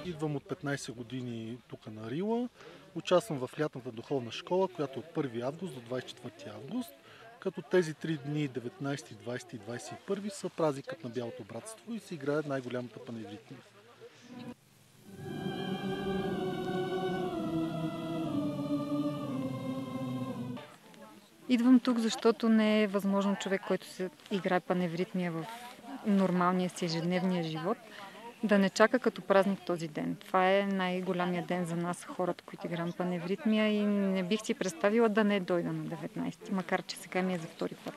Идвам от 15 години тук на Рила. Участвам в лятната духовна школа, която от 1 август до 24 август, като тези 3 дни, 19, 20 и 21, са празникът на Бялото братство и се играе най-голямата паневритмия. Идвам тук, защото не е възможно човек, който се играе паневритмия в нормалния си ежедневния живот, да не чака като празник този ден. Това е най-голямия ден за нас, хората, които играем паневритмия, и не бих си представила да не дойда на 19, макар че сега ми е за втори път.